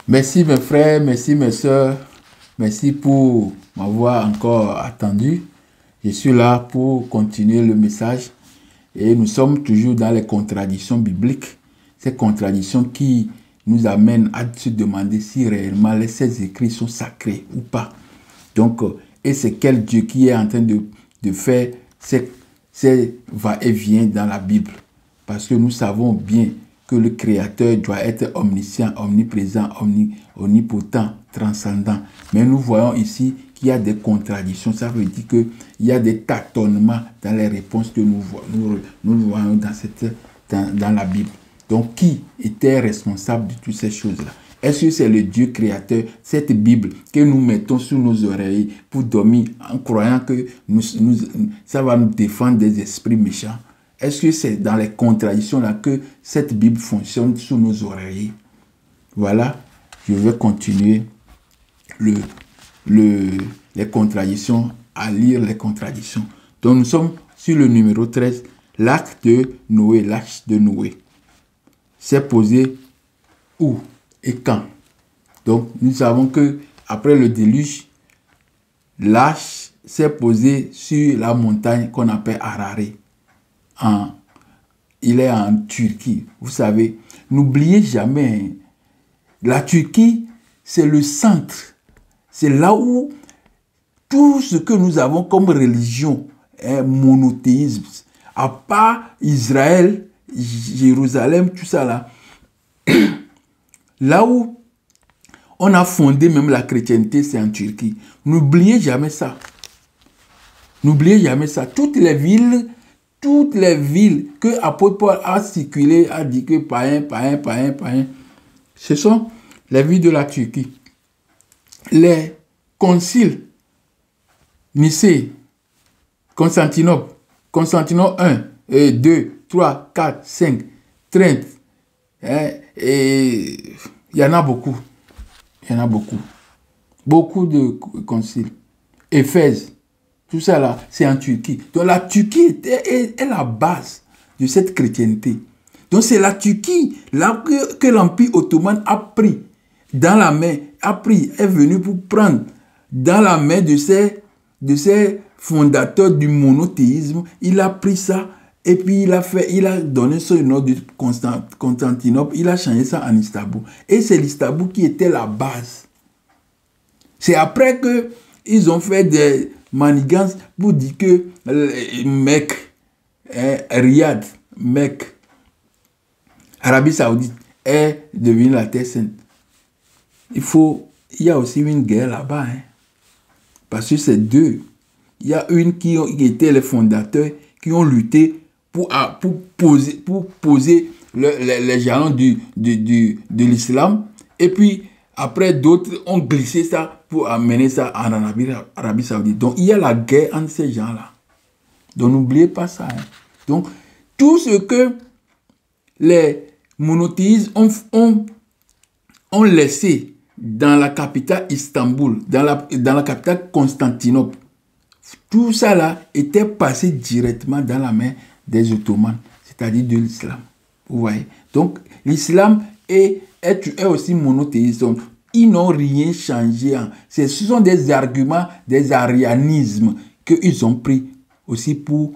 Merci mes frères, merci mes sœurs, merci pour m'avoir encore attendu. Je suis là pour continuer le message et nous sommes toujours dans les contradictions bibliques, ces contradictions qui nous amènent à se demander si réellement ces écrits sont sacrés ou pas. Donc, et c'est quel Dieu qui est en train de faire ces va-et-vient dans la Bible. Parce que nous savons bien que le Créateur doit être omniscient, omniprésent, omnipotent, transcendant. Mais nous voyons ici qu'il y a des contradictions. Ça veut dire qu'il y a des tâtonnements dans les réponses que nous voyons dans la Bible. Donc, qui était responsable de toutes ces choses-là? Est-ce que c'est le Dieu créateur, cette Bible que nous mettons sous nos oreilles pour dormir en croyant que ça va nous défendre des esprits méchants? Est-ce que c'est dans les contradictions-là que cette Bible fonctionne sous nos oreilles? Voilà, je vais continuer les contradictions, à lire les contradictions. Donc nous sommes sur le numéro 13, l'arche de Noé, l'arche de Noé. C'est posé où et quand? Donc nous savons que après le déluge, l'arche s'est posée sur la montagne qu'on appelle Ararat. Il est en Turquie. Vous savez, n'oubliez jamais, la Turquie, c'est le centre. C'est là où tout ce que nous avons comme religion est monothéisme. À part Israël, Jérusalem, tout ça là. Là où on a fondé même la chrétienté, c'est en Turquie. N'oubliez jamais ça. N'oubliez jamais ça. Toutes les villes que l'apôtre Paul a circulé, a dit que païen, ce sont les villes de la Turquie. Les conciles, Nicée, Constantinople 1, 2, 3, 4, 5, Trente, et il y en a beaucoup. Il y en a beaucoup. Beaucoup de conciles. Éphèse. Tout ça là, c'est en Turquie. Donc la Turquie est la base de cette chrétienté. Donc c'est la Turquie là que l'Empire ottoman a pris dans la main, est venu pour prendre dans la main de ces fondateurs du monothéisme. Il a pris ça et puis il a donné ce nom de Constantinople. Il a changé ça en Istanbul. Et c'est l'Istanbul qui était la base. C'est après que ils ont fait des manigances pour dire que Mecque, Riyad, Mecque, Arabie Saoudite est devenue la terre sainte. Il y a aussi une guerre là-bas. Parce que c'est deux. Il y a une qui étaient les fondateurs qui ont lutté pour poser les jalons de l'islam. Et puis, après, d'autres ont glissé ça pour amener ça en Arabie Saoudite. Donc, il y a la guerre entre ces gens-là. Donc, n'oubliez pas ça. Donc, tout ce que les monothéistes ont laissé dans la capitale Istanbul, dans la capitale Constantinople, tout ça là était passé directement dans la main des Ottomans, c'est-à-dire de l'islam. Vous voyez? Donc, l'islam est aussi monothéiste. Donc, ils n'ont rien changé. Ce sont des arguments, des arianismes qu'ils ont pris aussi pour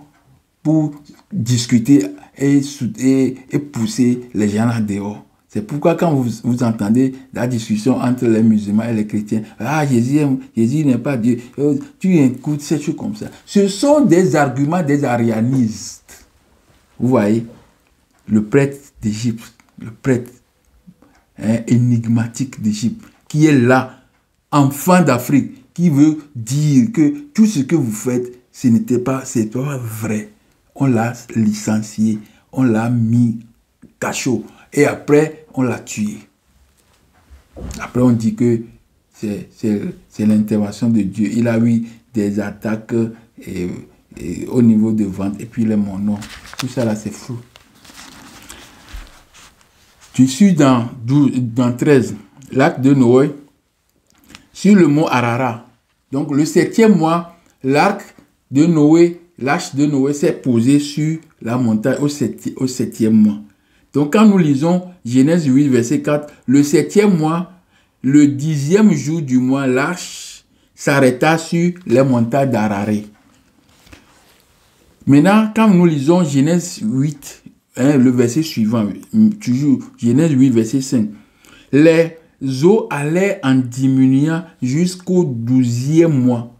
discuter et pousser les gens là dehors. C'est pourquoi quand vous entendez la discussion entre les musulmans et les chrétiens, ah, Jésus n'est pas Dieu, tu écoutes ces choses comme ça. Ce sont des arguments des arianistes. Vous voyez, le prêtre d'Égypte, le prêtre énigmatique d'Égypte, qui est là, enfant d'Afrique, qui veut dire que tout ce que vous faites, c'est pas vrai. On l'a licencié, on l'a mis cachot, et après, on l'a tué. Après, on dit que c'est l'intervention de Dieu. Il a eu des attaques au niveau de ventre, et puis il est mon nom. Tout ça là, c'est fou. Je suis dans 13, l'arche de Noé, sur le mont Ararat. Donc, le 7e mois, l'arche de Noé s'est posé sur la montagne au 7e mois. Donc, quand nous lisons Genèse 8, verset 4, le 7e mois, le 10e jour du mois, l'arche s'arrêta sur les montagnes d'Ararat. Maintenant, quand nous lisons Genèse 8, le verset suivant, toujours Genèse 8, verset 5, les eaux allaient en diminuant jusqu'au 12e mois.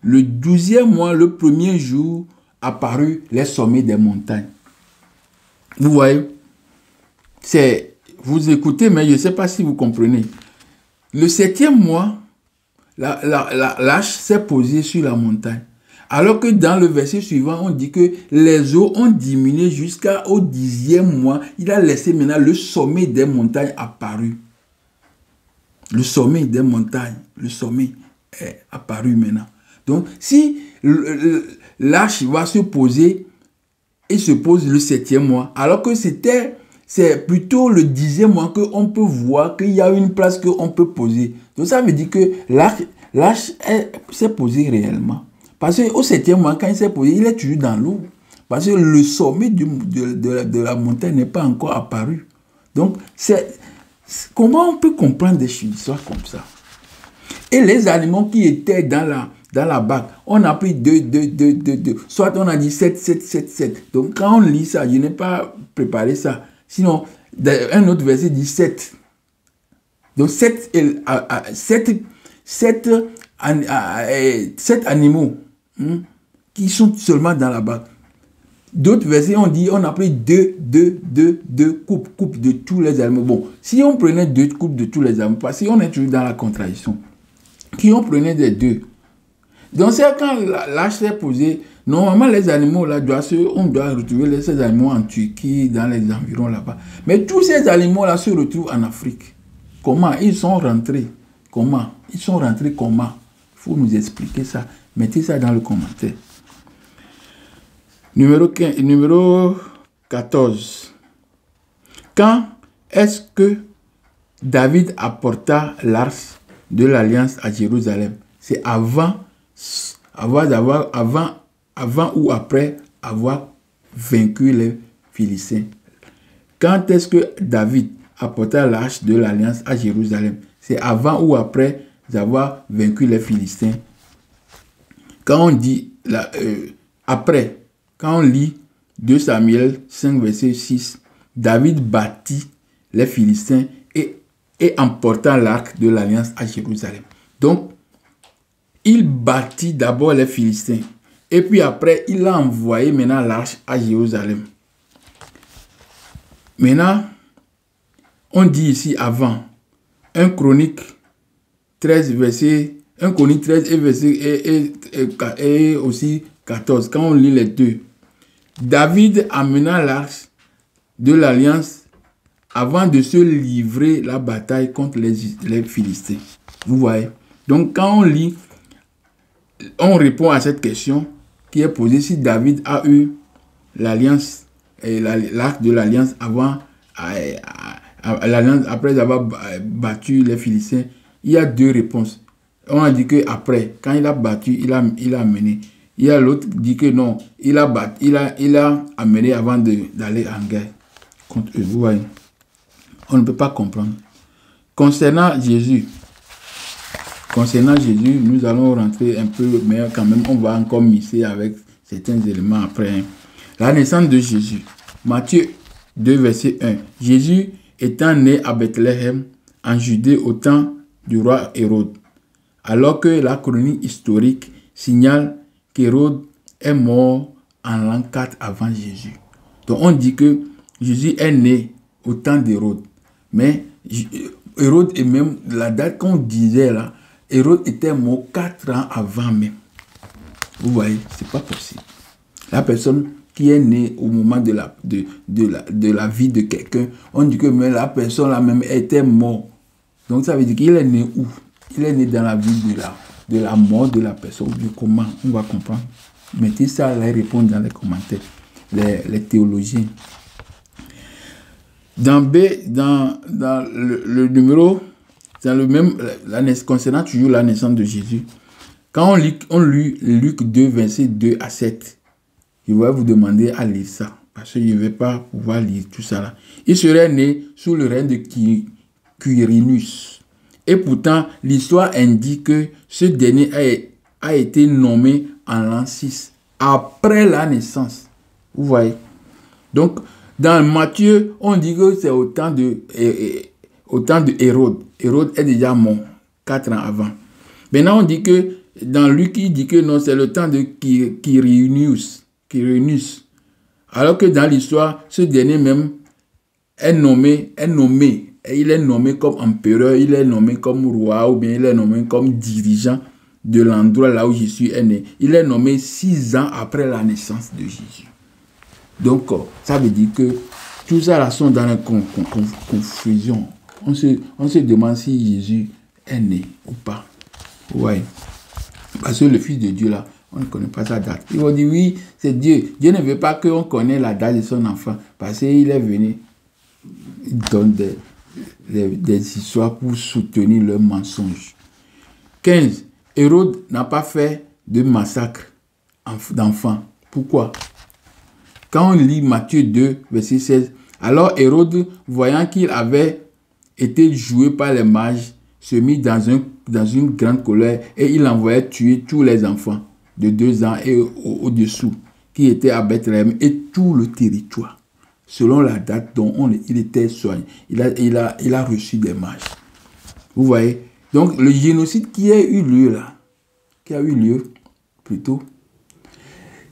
Le 12e mois, le premier jour, apparut les sommets des montagnes. Vous voyez, vous écoutez, mais je ne sais pas si vous comprenez. Le 7e mois, l'arche s'est posée sur la montagne. Alors que dans le verset suivant, on dit que les eaux ont diminué jusqu'au 10e mois. Il a laissé maintenant le sommet des montagnes apparu. Le sommet des montagnes, le sommet est apparu maintenant. Donc, si l'arche va se poser, il se pose le 7e mois, alors que c'est plutôt le 10e mois qu'on peut voir qu'il y a une place qu'on peut poser. Donc, ça veut dire que l'arche s'est posée réellement. Parce qu'au 7e mois, quand il s'est posé, il est toujours dans l'eau. Parce que le sommet de la montagne n'est pas encore apparu. Donc, comment on peut comprendre des histoires comme ça? Et les animaux qui étaient dans la barque, on a pris deux. Soit on a dit 7. Donc, quand on lit ça, je n'ai pas préparé ça. Sinon, un autre verset dit 7. Donc, 7 animaux qui sont seulement dans la barque. D'autres versets, on a pris deux coupes de tous les animaux. Bon, si on prenait 2 coupes de tous les animaux, parce qu'on est toujours dans la contradiction, qui on prenait des 2. Donc, c'est quand l'arche s'est posée, normalement, les animaux, là, on doit retrouver ces animaux en Turquie, dans les environs là-bas. Mais tous ces animaux-là se retrouvent en Afrique. Comment ils sont rentrés? Comment? Ils sont rentrés comment? Il faut nous expliquer ça. Mettez ça dans le commentaire. Numéro 14. Quand est-ce que David apporta l'arche de l'Alliance à Jérusalem? C'est avant ou après avoir vaincu les Philistins. Quand est-ce que David apporta l'arche de l'Alliance à Jérusalem? C'est avant ou après avoir vaincu les Philistins. Quand on dit après, quand on lit 2 Samuel 5, verset 6, David battit les Philistins et emporta l'arche de l'Alliance à Jérusalem. Donc, il battit d'abord les Philistins. Et puis après, il a envoyé maintenant l'arche à Jérusalem. Maintenant, on dit ici avant, 1 Chronique 13, verset 1 Chronique 13 et verset et aussi 14. Quand on lit les deux, David amena l'arche de l'Alliance avant de se livrer la bataille contre les Philistins. Vous voyez? Donc, quand on lit, on répond à cette question qui est posée si David a eu l'Alliance et l'arche de l'Alliance avant l'Alliance après avoir battu les Philistins. Il y a 2 réponses. On a dit que après, quand il a battu, il a amené. Il y a l'autre qui dit que non, il a amené avant d'aller en guerre contre eux. Vous voyez? On ne peut pas comprendre. Concernant Jésus, nous allons rentrer un peu, mais quand même, on va encore mixer avec certains éléments après. La naissance de Jésus. Matthieu 2, verset 1. Jésus étant né à Bethléem, en Judée, au temps du roi Hérode, alors que la chronique historique signale qu'Hérode est mort en l'an 4 avant Jésus. Donc on dit que Jésus est né au temps d'Hérode. Mais Hérode, et même la date qu'on disait là, Hérode était mort 4 ans avant même. Vous voyez, c'est pas possible. La personne qui est née au moment de la vie de quelqu'un, on dit que même la personne là même était morte. Donc ça veut dire qu'il est né où? Il est né dans la vie de la mort de la personne. Comment? On va comprendre. Mettez ça, les répondre dans les commentaires. Les théologiens. Dans le numéro, dans le même, concernant toujours la naissance de Jésus, quand on lit Luc 2, verset 2 à 7, je vais vous demander à lire ça, parce que je ne vais pas pouvoir lire tout ça là. Il serait né sous le règne de Quirinus. Et pourtant, l'histoire indique que ce dernier a été nommé en l'an 6, après la naissance. Vous voyez? Donc, dans Matthieu, on dit que c'est au temps de Hérode. Hérode est déjà mort 4 ans avant. Maintenant, on dit que dans Luc, il dit que non, c'est le temps de Quirinius. Alors que dans l'histoire, ce dernier même est nommé, il est nommé comme empereur, il est nommé comme roi, ou bien il est nommé comme dirigeant de l'endroit là où Jésus est né. Il est nommé 6 ans après la naissance de Jésus. Donc, ça veut dire que tout ça là sont dans la confusion. On se demande si Jésus est né ou pas. Ouais. Parce que le Fils de Dieu là, on ne connaît pas sa date. Ils vont dire oui, c'est Dieu. Dieu ne veut pas qu'on connaisse la date de son enfant. Parce qu'il est venu, il donne des histoires pour soutenir leurs mensonges. 15. Hérode n'a pas fait de massacre d'enfants. Pourquoi? Quand on lit Matthieu 2, verset 16, alors Hérode, voyant qu'il avait été joué par les mages, se mit dans une grande colère et il envoyait tuer tous les enfants de 2 ans et au-dessous qui étaient à Bethléem et tout le territoire, selon la date dont il était soigné. Il a reçu des mages. Vous voyez? Donc, le génocide qui a eu lieu plutôt,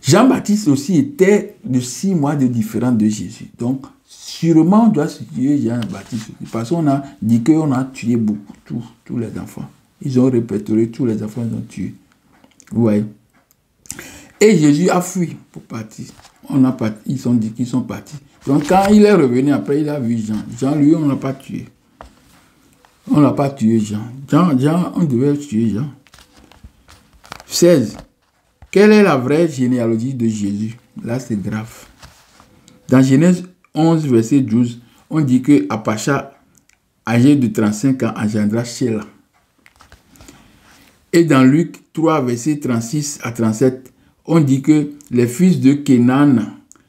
Jean-Baptiste aussi était de 6 mois de différence de Jésus. Donc, sûrement, on doit se tuer Jean-Baptiste. Parce qu'on a dit qu'on a tué beaucoup, tous les enfants. Ils ont répertorié tous les enfants qu'ils ont tués. Vous voyez? Et Jésus a fui pour partir. Ils ont dit qu'ils sont partis. Donc, quand il est revenu après, il a vu Jean. Jean, lui, on ne l'a pas tué. On n'a pas tué Jean. Jean, on devait tuer Jean. 16. Quelle est la vraie généalogie de Jésus? Là, c'est grave. Dans Genèse 11, verset 12, on dit que Apacha, âgé de 35 ans, engendra Shéla. Et dans Luc 3, verset 36 à 37, on dit que les fils de Kénan,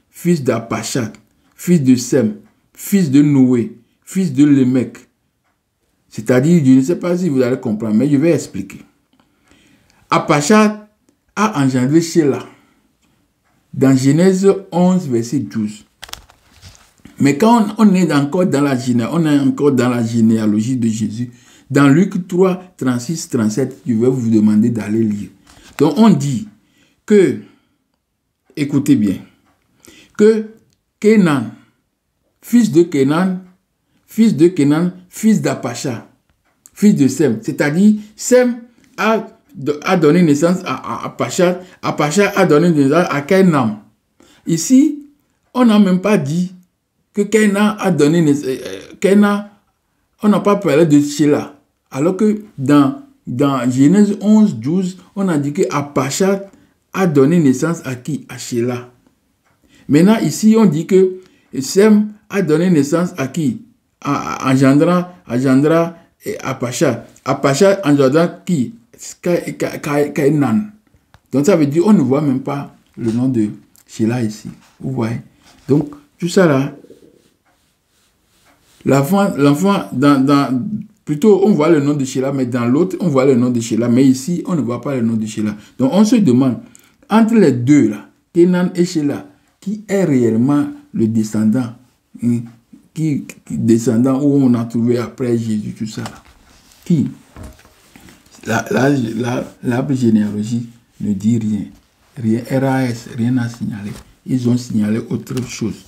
fils d'Apacha, fils de Sem, fils de Noé, fils de Lémec, c'est-à-dire, je ne sais pas si vous allez comprendre, mais je vais expliquer. Apacha a engendré Shéla dans Genèse 11, verset 12. Mais quand on est encore dans la généalogie de Jésus, dans Luc 3, 36, 37, je vais vous demander d'aller lire. Donc on dit que, écoutez bien, que Kénan, fils de Kénan, fils d'Apacha, fils de Sem, c'est-à-dire Sem a donné naissance à Apacha, Apacha a donné naissance à Kénan. Ici, on n'a même pas dit que Kénan a donné naissance, Kénan, on n'a pas parlé de Shéla, alors que dans Genèse 11, 12, on a dit que Apacha a donné naissance à qui? À Shéla. Maintenant, ici, on dit que Sem a donné naissance à qui? Engendra Apacha. Apacha engendra qui? Kénan. Donc ça veut dire on ne voit même pas le nom de Shéla ici. Vous voyez? Donc tout ça là, l'enfant plutôt on voit le nom de Shéla, mais dans l'autre on voit le nom de Shéla, mais ici on ne voit pas le nom de Shéla. Donc on se demande entre les deux là, Kénan et Shéla, qui est réellement le descendant? Qui descendant où on a trouvé après Jésus, tout ça là. Qui? L'arbre généalogie ne dit rien. RAS, rien à signaler. Ils ont signalé autre chose.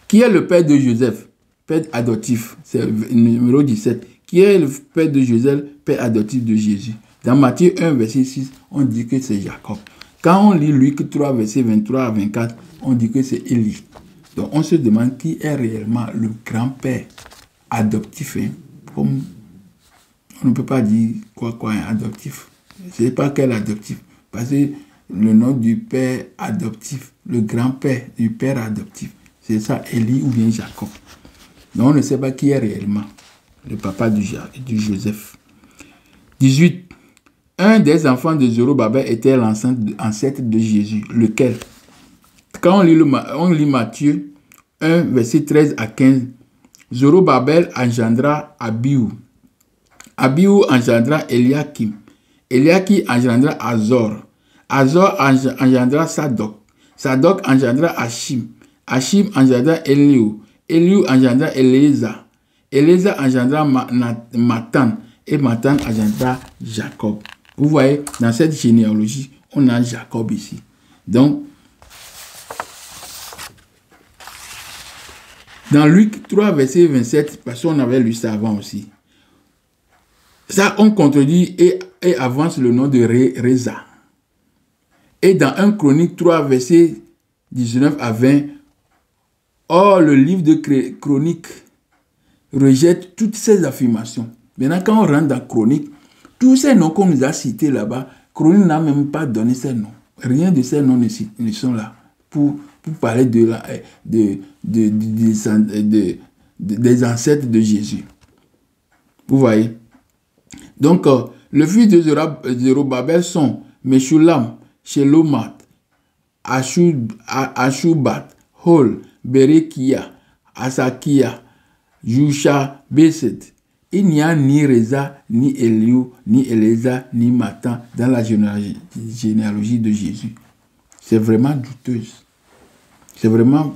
Qui est le père de Joseph? Père adoptif. C'est le numéro 17. Qui est le père de Joseph? Père adoptif de Jésus. Dans Matthieu 1, verset 6, on dit que c'est Jacob. Quand on lit Luc 3, verset 23 à 24, on dit que c'est Élie. Donc, on se demande qui est réellement le grand-père adoptif. Hein? Comme on ne peut pas dire quoi adoptif. Je ne sais pas quel adoptif. Parce que le nom du père adoptif, le grand-père du père adoptif, c'est ça, Élie ou bien Jacob. Donc, on ne sait pas qui est réellement le papa du Joseph. 18. Un des enfants de Zorobabel était l'ancêtre de Jésus. Lequel? Quand on lit Matthieu 1, verset 13 à 15, Zorobabel engendra Abiou. Abihu engendra Eliakim. Eliakim engendra Azor. Azor engendra Sadok. Sadok engendra Hachim. Hachim engendra Eliu. Eliu engendra Éléazar. Éléazar engendra Matan. Et Matan engendra Jacob. Vous voyez, dans cette généalogie, on a Jacob ici. Donc, dans Luc 3, verset 27, parce qu'on avait lu ça avant aussi, ça, on contredit et avance le nom de Reza. Et dans 1 Chronique 3, verset 19 à 20, or le livre de Chronique rejette toutes ces affirmations. Maintenant, quand on rentre dans Chronique, tous ces noms qu'on nous a cités là-bas, Chronique n'a même pas donné ces noms. Rien de ces noms ne sont là pour parler des ancêtres de Jésus. Vous voyez? Donc, le fils de Zorobabel sont Meshulam, Shelomat, Ashubat, Hol, Berekia, Asakia, Yusha, Beset. Il n'y a ni Reza, ni Eliou, ni Éléazar, ni Matan dans la généalogie de Jésus. C'est vraiment douteuse. C'est vraiment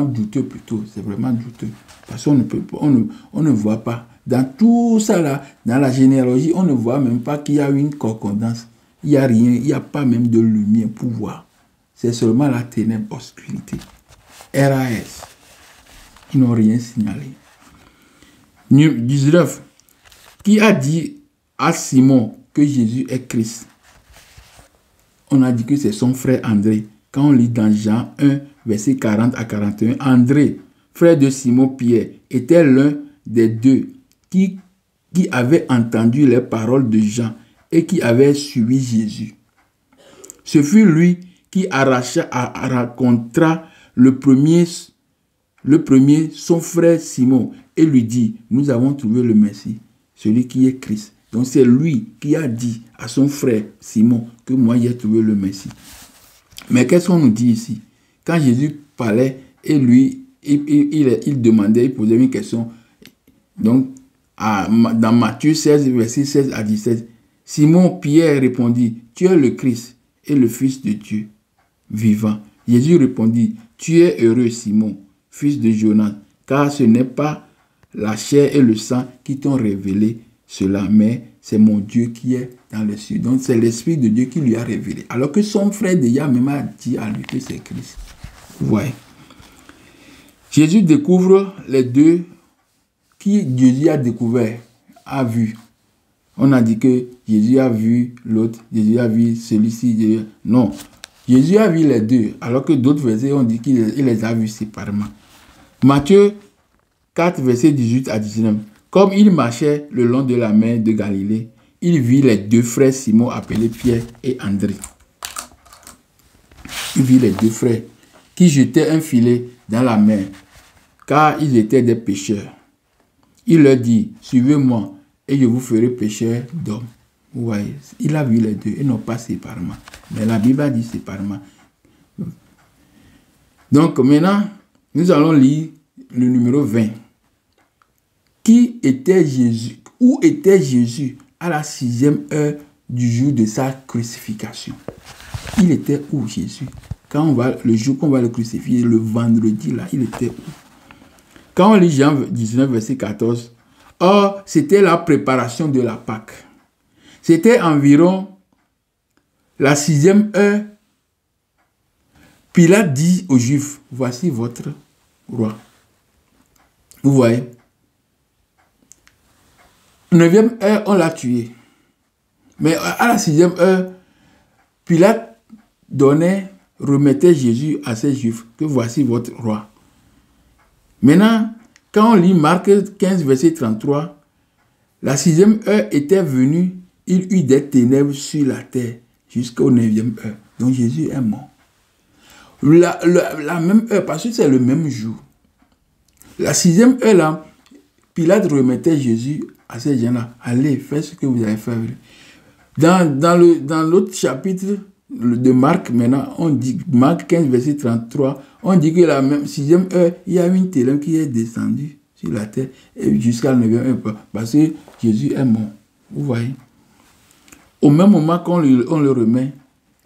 douteux plutôt. C'est vraiment douteux. Parce qu'on ne voit pas. Dans tout ça là, dans la généalogie, on ne voit même pas qu'il y a une concordance. Il n'y a rien, il n'y a pas même de lumière pour voir. C'est seulement la ténèbre, obscurité. RAS. Ils n'ont rien signalé. 19. Qui a dit à Simon que Jésus est Christ? On a dit que c'est son frère André. Quand on lit dans Jean 1, verset 40 à 41, André, frère de Simon Pierre, était l'un des deux qui avait entendu les paroles de Jean et qui avait suivi Jésus. Ce fut lui qui rencontra le premier son frère Simon et lui dit, nous avons trouvé le Messie, celui qui est Christ. Donc c'est lui qui a dit à son frère Simon que moi j'ai trouvé le Messie. Mais qu'est-ce qu'on nous dit ici? Quand Jésus parlait et lui, il demandait, il posait une question. Donc, dans Matthieu 16, verset 16 à 17, Simon Pierre répondit, tu es le Christ et le Fils de Dieu vivant. Jésus répondit, tu es heureux Simon, fils de Jonas, car ce n'est pas la chair et le sang qui t'ont révélé cela, mais c'est mon Dieu qui est dans les cieux. Donc c'est l'Esprit de Dieu qui lui a révélé. Alors que son frère déjà même a dit à lui que c'est Christ. Vous voyez. Jésus découvre les deux qui Jésus a découvert, a vu. On a dit que Jésus a vu l'autre, Jésus a vu celui-ci. Non, Jésus a vu les deux, alors que d'autres versets ont dit qu'il les a vus séparément. Matthieu 4, verset 18 à 19. Comme il marchait le long de la mer de Galilée, il vit les deux frères Simon appelés Pierre et André. Il vit les deux frères qui jetaient un filet dans la mer, car ils étaient des pêcheurs. Il leur dit, suivez-moi et je vous ferai pêcheurs d'hommes. Vous voyez, il a vu les deux et non pas séparément. Mais la Bible a dit séparément. Donc maintenant, nous allons lire le numéro 20. Qui était Jésus? Où était Jésus à la 6e heure du jour de sa crucifixion? Il était où Jésus? Le jour qu'on va le crucifier, le vendredi là, il était où? Quand on lit Jean 19, verset 14, or, c'était la préparation de la Pâque. C'était environ la 6e heure. Pilate dit aux Juifs, voici votre roi. Vous voyez? 9e heure, on l'a tué. Mais à la 6e heure, Pilate remettait Jésus à ces Juifs, que voici votre roi. Maintenant, quand on lit Marc 15, verset 33, la 6e heure était venue, il eut des ténèbres sur la terre jusqu'au 9e heure. Donc Jésus est mort. La même heure, parce que c'est le même jour. La 6e heure, là, Pilate remettait Jésus à ces gens-là. Allez, faites ce que vous avez fait. Dans l'autre chapitre de Marc, maintenant, on dit, Marc 15, verset 33, on dit que la même 6e heure, il y a une ténèbre qui est descendue sur la terre, et jusqu'à la 9e heure, parce que Jésus est mort. Vous voyez? Au même moment qu'on le remet,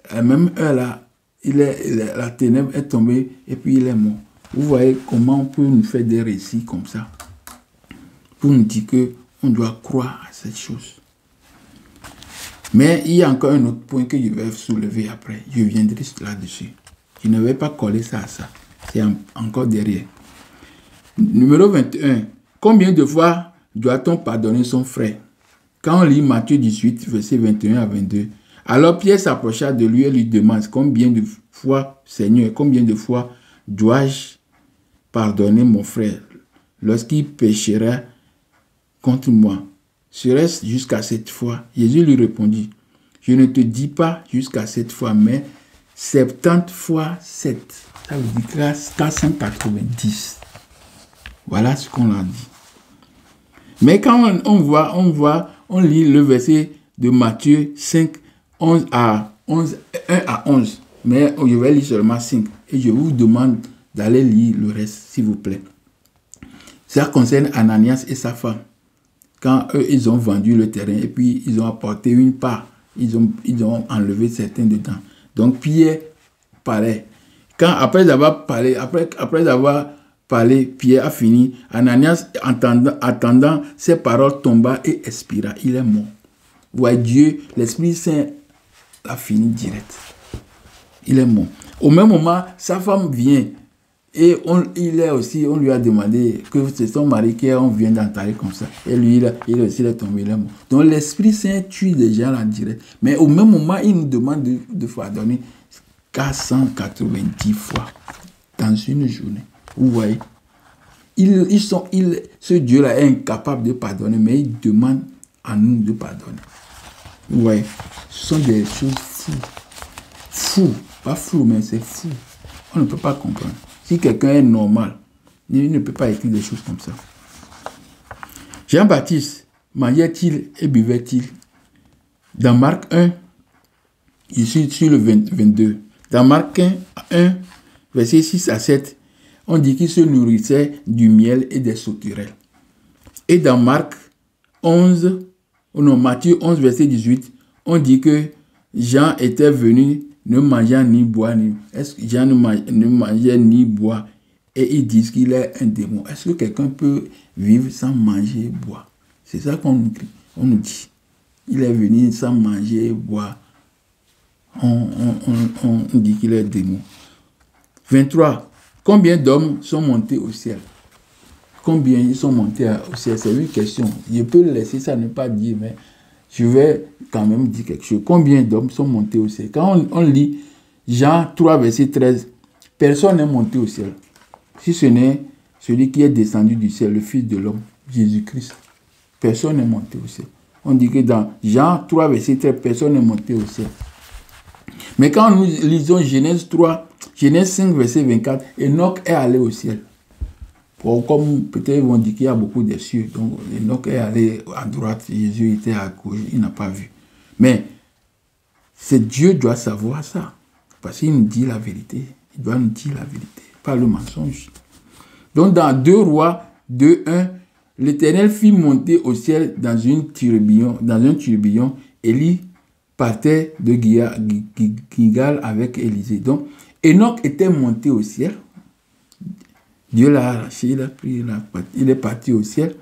à la même heure là, la ténèbre est tombée et puis il est mort. Vous voyez comment on peut nous faire des récits comme ça pour nous dire qu'on doit croire à cette chose. Mais il y a encore un autre point que je vais soulever après. Je viendrai là-dessus. Je ne vais pas coller ça à ça. C'est encore derrière. Numéro 21. Combien de fois doit-on pardonner son frère? Quand on lit Matthieu 18, versets 21 à 22, alors Pierre s'approcha de lui et lui demande, combien de fois, Seigneur, combien de fois dois-je pardonner mon frère lorsqu'il péchera contre moi? Serait-ce jusqu'à 7 fois? Jésus lui répondit, je ne te dis pas jusqu'à 7 fois, mais 70 fois 7. Ça veut dire 490. Voilà ce qu'on a dit. Mais quand on lit le verset de Matthieu 5, 1 à 11. Mais je vais lire seulement 5. Et je vous demande d'aller lire le reste, s'il vous plaît. Ça concerne Ananias et sa femme. Quand eux, ils ont vendu le terrain et puis ils ont apporté une part. Ils ont enlevé certains dedans. Donc Pierre parlait. Après avoir parlé, Pierre a fini. Ananias, attendant, ses paroles tomba et expira. Il est mort. Ouais, Dieu, l'Esprit Saint a fini direct. Il est mort. Au même moment, sa femme vient. Et on lui a demandé que c'est son mari qu'on vient d'enterrer comme ça. Et lui, il aussi est tombé, il est mort. Donc l'Esprit Saint tue les gens en direct. Mais au même moment, il nous demande de pardonner 490 fois dans une journée. Vous voyez? Ce Dieu-là est incapable de pardonner, mais il demande à nous de pardonner. Vous voyez? Ce sont des choses fous. Fous. Pas flou, mais c'est fou. On ne peut pas comprendre. Si quelqu'un est normal, il ne peut pas écrire des choses comme ça. Jean-Baptiste mangeait-il et buvait-il? Dans Marc 1, ici sur le 22, dans Marc 1, verset 6 à 7, on dit qu'il se nourrissait du miel et des sauterelles. Et dans Matthieu 11, verset 18, on dit que Jean était venu ne mangeant ni boire, Jean ne mangeait ni boire, et ils disent qu'il est un démon. Est-ce que quelqu'un peut vivre sans manger et boire? C'est ça qu'on nous dit. Il est venu sans manger et boire. On dit qu'il est un démon. 23. Combien d'hommes sont montés au ciel? Combien ils sont montés au ciel? C'est une question. Je peux le laisser ça, ne pas dire, mais je vais quand même dire quelque chose. Combien d'hommes sont montés au ciel? Quand on lit Jean 3, verset 13, personne n'est monté au ciel. Si ce n'est celui qui est descendu du ciel, le Fils de l'homme, Jésus-Christ. Personne n'est monté au ciel. On dit que dans Jean 3, verset 13, personne n'est monté au ciel. Mais quand nous lisons Genèse 5, verset 24, Enoch est allé au ciel. Comme peut-être ils vont dire qu'il y a beaucoup de cieux. Donc Enoch est allé à droite, Jésus était à gauche, il n'a pas vu. Mais c'est Dieu doit savoir ça. Parce qu'il nous dit la vérité. Il doit nous dire la vérité, pas le mensonge. Donc dans 2 Rois 2, 1, l'Éternel fit monter au ciel dans un tourbillon, Élie partait de Gilgal avec Élisée. Donc Enoch était monté au ciel. Dieu l'a arraché, il est parti au ciel.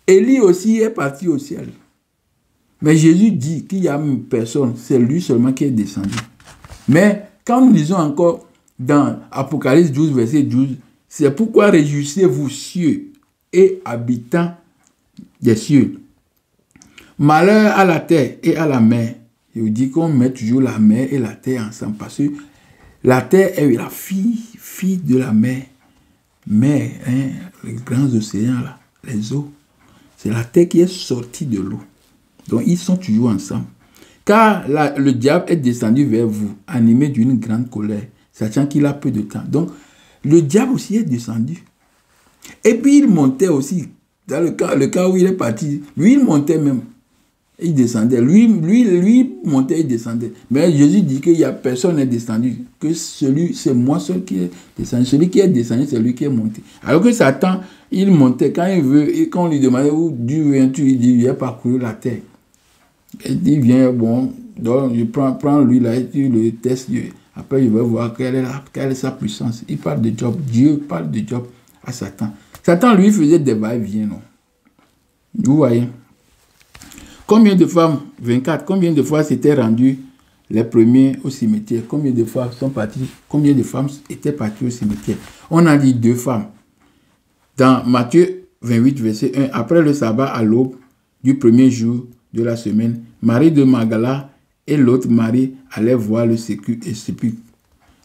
Élie aussi est parti au ciel. Mais Jésus dit qu'il y a une personne, c'est lui seulement qui est descendu. Mais quand nous lisons encore dans Apocalypse 12, verset 12, c'est pourquoi réjouissez-vous cieux et habitants des cieux. Malheur à la terre et à la mer. Je vous dis qu'on met toujours la mer et la terre ensemble parce que la terre est la fille de la mer. Mais les grands océans, là, les eaux, c'est la terre qui est sortie de l'eau. Donc, ils sont toujours ensemble. Car le diable est descendu vers vous, animé d'une grande colère, sachant qu'il a peu de temps. Donc, le diable aussi est descendu. Et puis, il montait aussi. Dans le cas où il est parti, lui, il montait même. Il descendait. Lui montait et descendait. Mais Jésus dit qu'il n'y a personne qui est descendu. Que c'est moi seul qui est descendu. Celui qui est descendu, c'est lui qui est monté. Alors que Satan il montait quand il veut, et quand on lui demandait où Dieu viens-tu, il dit, viens parcourir la terre. Il dit, viens, bon, donc je prends lui là, et tu le testes. Après, je vais voir quelle est sa puissance. Il parle de Job. Dieu parle de Job à Satan. Satan, lui, faisait des va-et-vient, non? Vous voyez? Combien de femmes, 24, combien de fois s'étaient rendues les premiers au cimetière? Combien de fois sont partis? Combien de femmes étaient parties au cimetière? On a dit 2 femmes. Dans Matthieu 28, verset 1, après le sabbat à l'aube du premier jour de la semaine, Marie de Magdala et l'autre Marie allaient voir le sépulcre.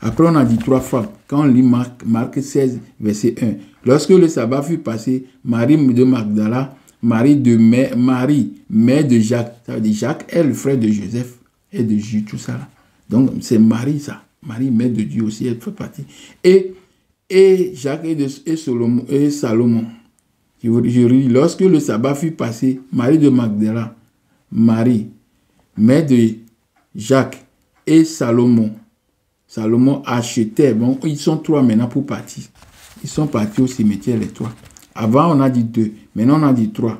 Après, on a dit 3 femmes. Quand on lit Marc 16, verset 1, lorsque le sabbat fut passé, Marie de Magdala, Marie, mère de Jacques, ça veut dire Jacques est le frère de Joseph et de Jude, tout ça. Là. Donc, c'est Marie, ça. Marie, mère de Dieu aussi, elle fait partie. Et Jacques et Salomon. Je lis, lorsque le sabbat fut passé, Marie de Magdala, Marie, mère de Jacques et Salomon achetaient, bon, ils sont 3 maintenant pour partir. Ils sont partis au cimetière, les 3. Avant, on a dit 2. Maintenant, on a dit 3.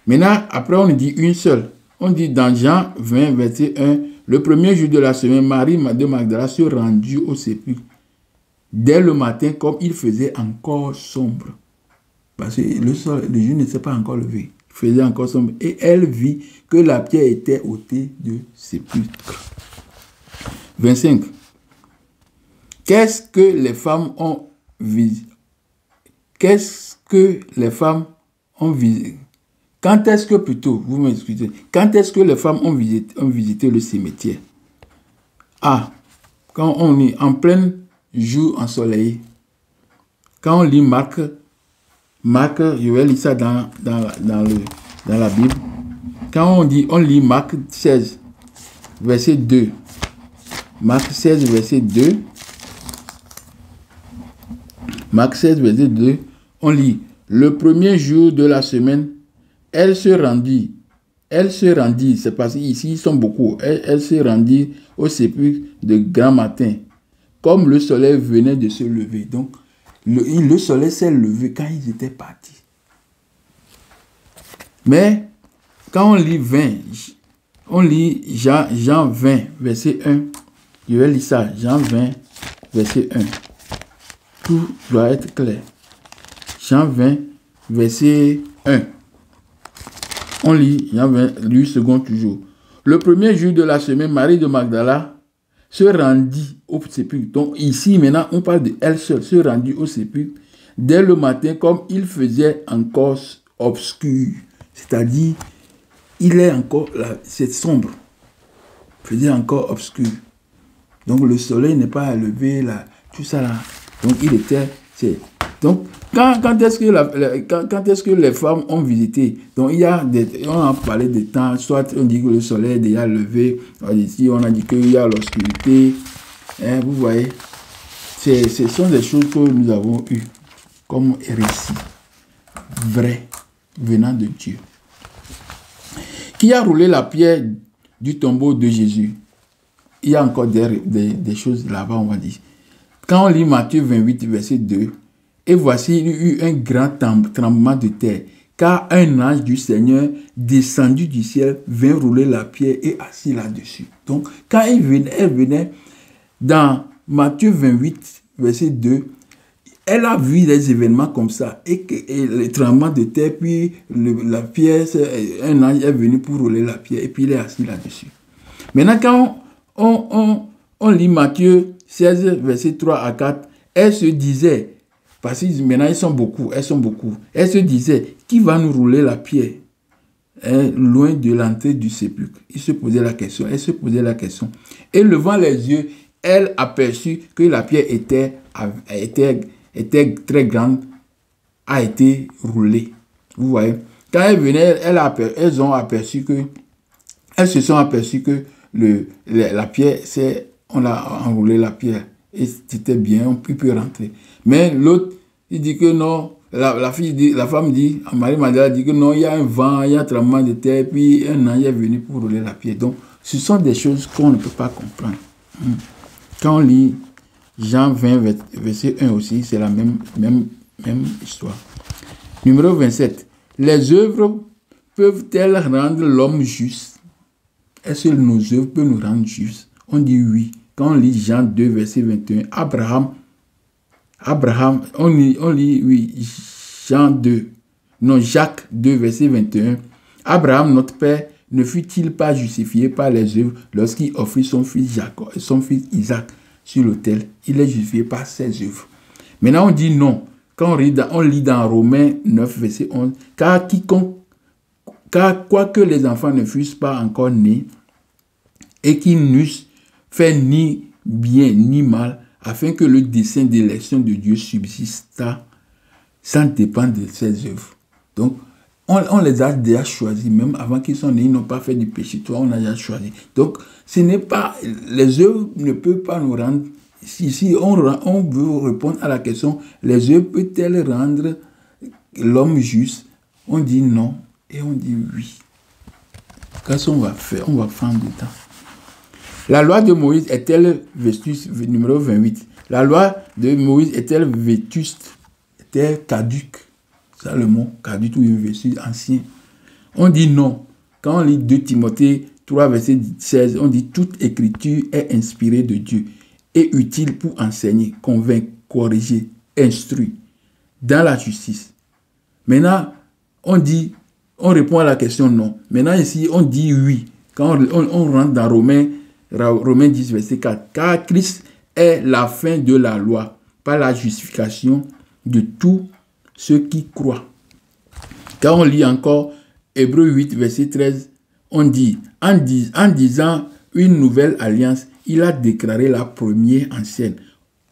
Maintenant, après, on dit une seule. On dit dans Jean 20, verset 1, le premier jour de la semaine, Marie de Magdala se rendit au sépulcre. Dès le matin, comme il faisait encore sombre. Parce que le jour ne s'est pas encore levé. Il faisait encore sombre. Et elle vit que la pierre était ôtée du sépulcre. 25. Qu'est-ce que les femmes ont visité? Qu'est-ce que les femmes ont visité? Quand est-ce que plutôt, vous m'excusez, quand est-ce que les femmes ont visité le cimetière? Ah, quand on est en plein jour ensoleillé. Quand on lit Marc, je vais lire ça dans la Bible. Quand on lit Marc 16, verset 2. Marc 16, verset 2. Marc 16, verset 2. On lit, le premier jour de la semaine, elle se rendit, c'est parce qu'ici ils sont beaucoup, elle se rendit au sépulcre de grand matin, comme le soleil venait de se lever. Donc, le soleil s'est levé quand ils étaient partis. Mais, quand on lit 20, on lit Jean 20, verset 1, je vais lire ça, Jean 20, verset 1. Tout doit être clair. Jean 20, verset 1. On lit, Jean 20, 8 secondes toujours. Le premier jour de la semaine, Marie de Magdala se rendit au sépulcre. Donc ici, maintenant, on parle d'elle seule, se rendit au sépulcre dès le matin, comme il faisait encore obscur. C'est-à-dire, il est encore là, c'est sombre. Il faisait encore obscur. Donc le soleil n'est pas levé là, tout ça là. Donc il était, donc quand est-ce que les femmes ont visité? Donc il y a on a parlé des temps, soit on dit que le soleil est déjà levé, ici on a dit qu'il y a l'obscurité, hein, vous voyez, ce sont des choses que nous avons eues comme récit vrai venant de Dieu. Qui a roulé la pierre du tombeau de Jésus? Il y a encore des choses là-bas, on va dire. Quand on lit Matthieu 28, verset 2, et voici, il y eut un grand tremblement de terre, car un ange du Seigneur, descendu du ciel, vint rouler la pierre et assis là-dessus. Donc, quand elle venait dans Matthieu 28, verset 2, elle a vu des événements comme ça, et le tremblement de terre, puis la pierre, un ange est venu pour rouler la pierre, et puis il est assis là-dessus. Maintenant, quand on lit Matthieu 16, verset 3 à 4, elle se disait, parce que maintenant elles sont beaucoup, elle se disait, qui va nous rouler la pierre loin de l'entrée du sépulcre? Elle se posait la question. Et levant les yeux, elle aperçut que la pierre était très grande, a été roulée. Vous voyez? Quand elle venait, elles se sont aperçues que la pierre, on a enroulé la pierre et c'était bien, on peut rentrer. Mais l'autre, il dit que non, la femme dit, Marie Magdala dit que non, il y a un vent, il y a un tremblement de terre, puis un ange est venu pour rouler la pierre. Donc, ce sont des choses qu'on ne peut pas comprendre. Quand on lit Jean 20, verset 1 aussi, c'est la même histoire. Numéro 27. Les œuvres peuvent-elles rendre l'homme juste? Est-ce que nos œuvres peuvent nous rendre justes? On dit oui. Quand on lit Jean 2, verset 21, on lit oui, Jean 2, non, Jacques 2, verset 21. Abraham, notre père, ne fut-il pas justifié par les œuvres lorsqu'il offrit son fils Isaac sur l'autel? Il est justifié par ses œuvres. Maintenant, on dit non. Quand on lit dans Romains 9, verset 11, car quoique les enfants ne fussent pas encore nés, et qu'ils n'eussent fait ni bien ni mal, afin que le dessein d'élection de Dieu subsista sans dépendre de ses œuvres. Donc, on les a déjà choisis, même avant qu'ils soient nés, ils n'ont pas fait du péché. Toi, on a déjà choisi. Donc, ce n'est pas, les œuvres ne peuvent pas nous rendre. Si on veut répondre à la question, les œuvres peuvent-elles rendre l'homme juste? On dit non et on dit oui. Qu'est-ce qu'on va faire? On va prendre du temps. La loi de Moïse est-elle vétuste? Numéro 28. La loi de Moïse est-elle vétuste? Est-elle caduque? C'est le mot, caduque ou vétuste, ancien. On dit non. Quand on lit 2 Timothée 3, verset 16, on dit toute écriture est inspirée de Dieu et utile pour enseigner, convaincre, corriger, instruire dans la justice. Maintenant, on répond à la question non. Maintenant, ici, on dit oui. Quand on rentre dans Romains 10, verset 4. Car Christ est la fin de la loi, par la justification de tous ceux qui croient. Quand on lit encore Hébreux 8, verset 13, on dit, en disant une nouvelle alliance, il a déclaré la première ancienne.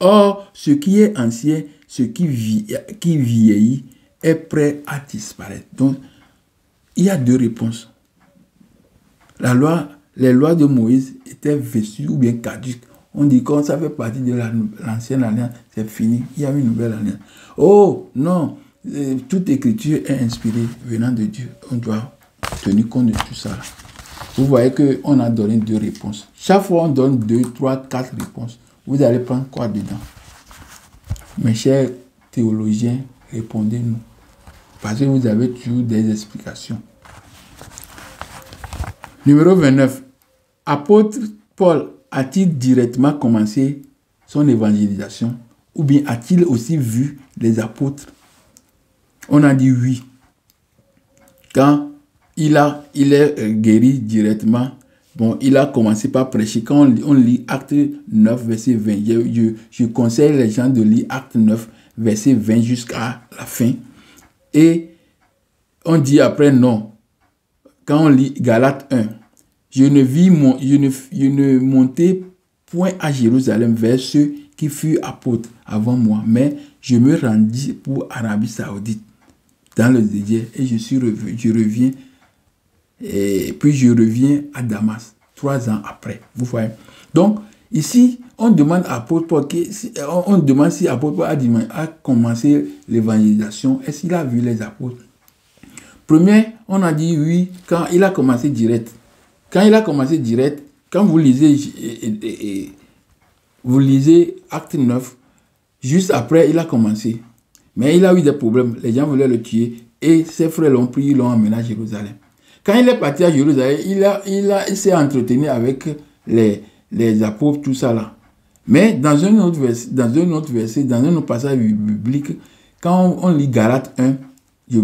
Or, ce qui est ancien, ce qui vieillit, est prêt à disparaître. Donc, il y a 2 réponses. Les lois de Moïse étaient vétustes ou bien caduques. On dit quand ça fait partie de l'ancienne alliance, c'est fini. Il y a une nouvelle alliance. Oh, non, toute écriture est inspirée venant de Dieu. On doit tenir compte de tout ça. Vous voyez qu'on a donné 2 réponses. Chaque fois, on donne 2, 3, 4 réponses. Vous allez prendre quoi dedans? Mes chers théologiens, répondez-nous. Parce que vous avez toujours des explications. Numéro 29. Apôtre Paul a-t-il directement commencé son évangélisation ou bien a-t-il aussi vu les apôtres? On a dit oui. Quand il est guéri directement, bon, il a commencé par prêcher. Quand on lit Acte 9, verset 20, je conseille les gens de lire Acte 9, verset 20 jusqu'à la fin. Et on dit après non. Quand on lit Galates 1, je ne montai point à Jérusalem vers ceux qui furent apôtres avant moi, mais je me rendis pour Arabie Saoudite dans le désert et je reviens à Damas 3 ans après. Vous voyez. Donc ici on demande à apôtre Paul, on demande si apôtre Paul a commencé l'évangélisation. Est-ce qu'il a vu les apôtres? Premier, on a dit oui quand il a commencé direct. Quand il a commencé direct, quand vous lisez Acte 9, juste après, il a commencé. Mais il a eu des problèmes. Les gens voulaient le tuer et ses frères l'ont pris, ils l'ont emmené à Jérusalem. Quand il est parti à Jérusalem, il s'est entretenu avec les apôtres, tout ça là. Mais dans un autre verset, dans un autre passage biblique, quand on lit Galates 1, je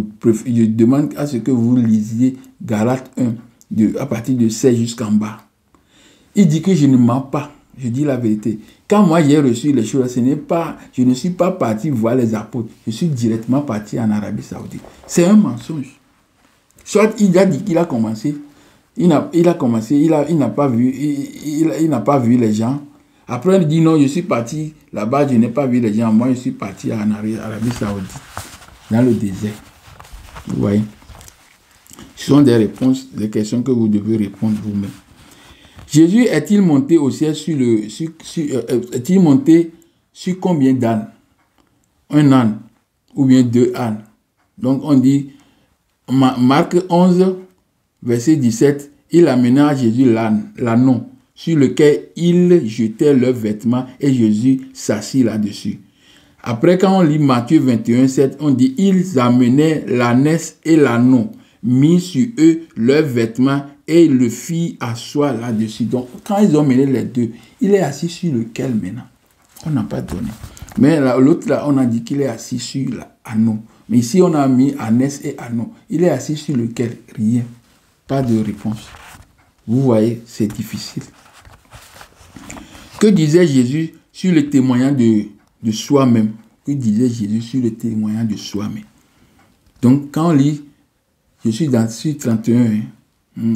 demande à ce que vous lisiez Galates 1, à partir de 16 jusqu'en bas. Il dit que je ne mens pas, je dis la vérité. Quand moi j'ai reçu les choses, je ne suis pas parti voir les apôtres, je suis directement parti en Arabie Saoudite. C'est un mensonge. Soit il a dit qu'il a commencé, il n'a pas vu les gens. Après il dit non, je suis parti là-bas, je n'ai pas vu les gens. Moi je suis parti en Arabie Saoudite, dans le désert. Vous voyez. Ce sont des réponses, des questions que vous devez répondre vous-même. Jésus est-il monté au ciel est-il monté sur combien d'ânes? Un âne ou bien 2 ânes? Donc on dit, Marc 11, verset 17, il amena à Jésus l'ânon sur lequel ils jetaient leurs vêtements et Jésus s'assit là-dessus. Après, quand on lit Matthieu 21, 7, on dit, ils amenaient l'ânesse et l'ânon, mis sur eux leurs vêtements et le firent asseoir là-dessus. Donc, quand ils ont mené les deux, il est assis sur lequel maintenant? On n'a pas donné. Mais l'autre là, on a dit qu'il est assis sur l'ânon. Mais ici, on a mis ânesse et ânon. Il est assis sur lequel? Rien. Pas de réponse. Vous voyez, c'est difficile. Que disait Jésus sur le témoignage de soi-même? Que disait Jésus sur le témoignage de soi-même? Donc, quand on lit, je suis dans sur 31,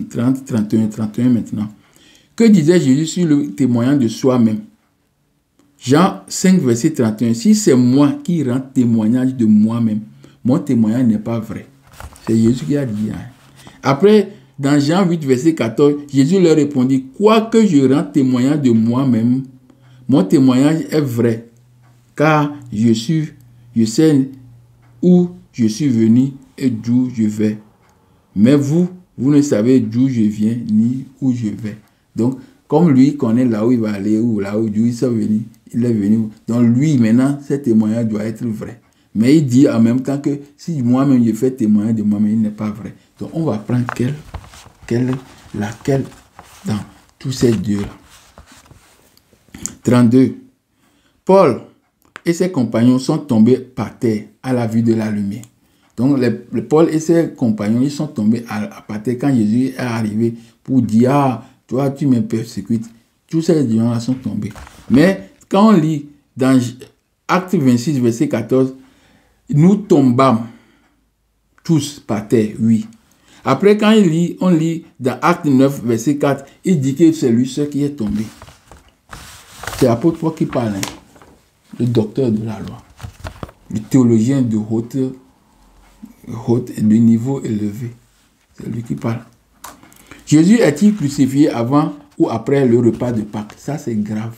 30, 31, 31 maintenant. Que disait Jésus sur le témoignage de soi-même? Jean 5, verset 31. Si c'est moi qui rends témoignage de moi-même, mon témoignage n'est pas vrai. C'est Jésus qui a dit. Hein. Après, dans Jean 8, verset 14, Jésus leur répondit, quoique je rends témoignage de moi-même, mon témoignage est vrai, car je sais où je suis venu et d'où je vais. Mais vous ne savez d'où je viens ni où je vais. Donc, comme lui connaît là où il va aller, ou là où il est venu. Donc, lui, maintenant, ce témoignage doit être vrai. Mais il dit en même temps que si moi-même je fais témoignage de moi-même, il n'est pas vrai. Donc, on va prendre laquelle dans tous ces deux-là. 32. Paul et ses compagnons sont tombés par terre à la vue de la lumière. Donc, Paul et ses compagnons, ils sont tombés par terre quand Jésus est arrivé pour dire, ah, toi, tu me persécutes. Tous ces gens-là sont tombés. Mais quand on lit dans Acte 26, verset 14, nous tombâmes tous par terre, oui. Après, quand on lit dans Acte 9, verset 4, il dit que c'est lui seul qui est tombé. C'est l'apôtre Paul qui parle, hein? Le docteur de la loi, le théologien de niveau élevé. C'est lui qui parle. Jésus est-il crucifié avant ou après le repas de Pâques? Ça, c'est grave.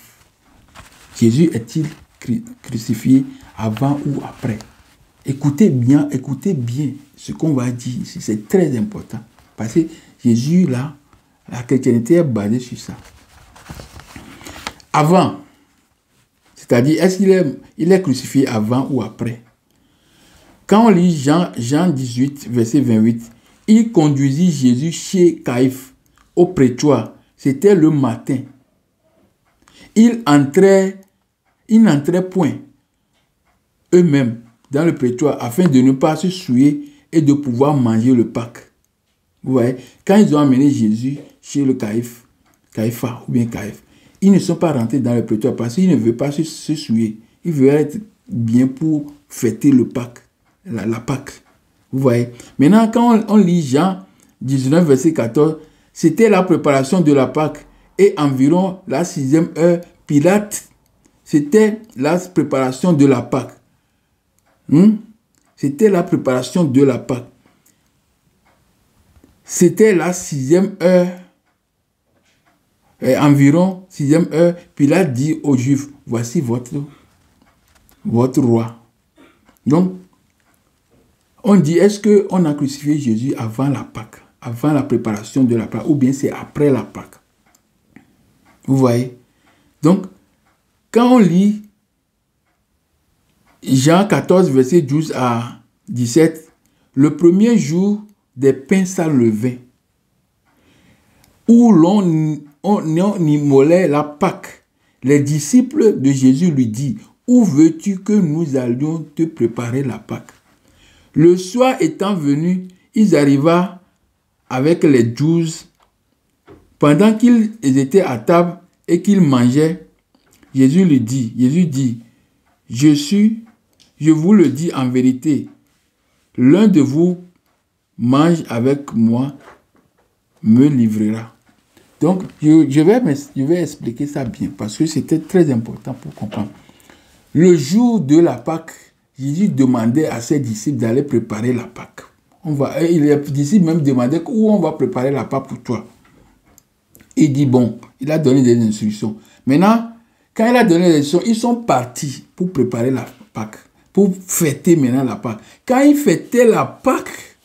Jésus est-il crucifié avant ou après? Écoutez bien ce qu'on va dire ici. C'est très important. Parce que Jésus, là, la chrétienté est basée sur ça. Avant, c'est-à-dire, est-ce qu'il est crucifié avant ou après? Quand on lit Jean 18, verset 28, il conduisit Jésus chez Caïphe, au prétoire. C'était le matin. Ils n'entraient point eux-mêmes dans le prétoire afin de ne pas se souiller et de pouvoir manger le Pâques. Vous voyez, quand ils ont amené Jésus chez le Caïpha ou bien Caïphe, ils ne sont pas rentrés dans le prétoire parce qu'ils ne veulent pas se souiller. Ils veulent être bien pour fêter le Pâques, la Pâque. Vous voyez. Maintenant, quand on lit Jean 19, verset 14, c'était la préparation de la Pâque et environ la 6e heure, Pilate, c'était la préparation de la Pâque. C'était la préparation de la Pâque. C'était la 6e heure, environ 6e heure, Pilate dit aux Juifs, voici votre roi. Donc, on dit, est-ce qu'on a crucifié Jésus avant la Pâque, avant la préparation de la Pâque, ou bien c'est après la Pâque? Vous voyez? Donc, quand on lit Jean 14, verset 12 à 17, le premier jour des pains sans levain, où on immolait la Pâque, les disciples de Jésus lui disent, où veux-tu que nous allions te préparer la Pâque? Le soir étant venu, ils arrivaient avec les 12. Pendant qu'ils étaient à table et qu'ils mangeaient, Jésus dit, je vous le dis en vérité, l'un de vous mange avec moi, me livrera. Donc, je vais expliquer ça bien parce que c'était très important pour comprendre. Le jour de la Pâque, Jésus demandait à ses disciples d'aller préparer la Pâque. Les disciples même demandaient où on va préparer la Pâque pour toi. Il dit bon, il a donné des instructions. Maintenant, quand il a donné des instructions, ils sont partis pour préparer la Pâque, pour fêter maintenant la Pâque. Quand ils fêtaient la Pâque,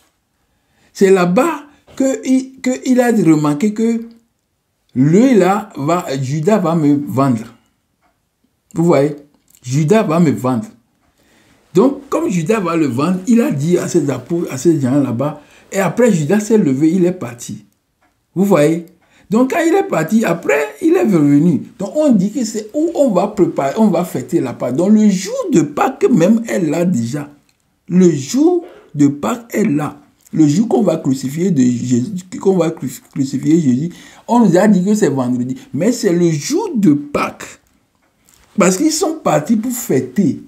c'est là-bas qu'il a remarqué que Judas va me vendre. Vous voyez, Judas va me vendre. Donc, comme Judas va le vendre, il a dit à ses apôtres, à ces gens là-bas, et après Judas s'est levé, il est parti. Vous voyez? Donc, quand il est parti, après, il est revenu. Donc, on dit que c'est où on va préparer, on va fêter la Pâque. Donc, le jour de Pâques même est là déjà. Le jour de Pâques est là. Le jour qu'on va crucifier Jésus, on nous a dit que c'est vendredi. Mais c'est le jour de Pâques. Parce qu'ils sont partis pour fêter.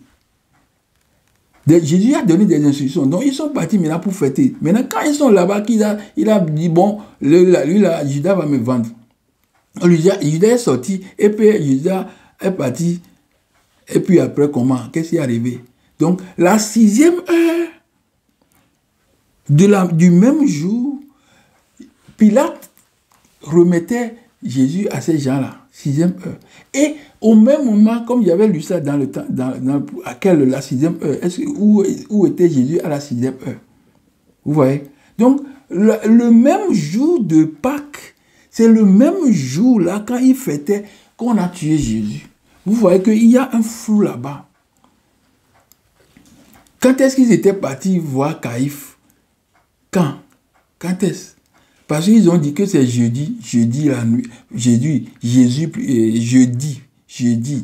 Jésus a donné des instructions. Donc, ils sont partis maintenant pour fêter. Maintenant, quand ils sont là-bas, il a dit, bon, Judas va me vendre. Judas est sorti, et puis Judas est parti. Et puis après, comment? Qu'est-ce qui est arrivé? Donc, la 6e heure du même jour, Pilate remettait Jésus à ces gens-là. 6e heure. Et au même moment, comme il y avait lu ça dans le temps, la 6e heure, où était Jésus à la 6e heure? Vous voyez? Donc, le même jour de Pâques, c'est le même jour là, quand il fêtait, qu'on a tué Jésus. Vous voyez qu'il y a un flou là-bas. Quand est-ce qu'ils étaient partis voir Caïphe? Quand est-ce? Parce qu'ils ont dit que c'est jeudi la nuit, jeudi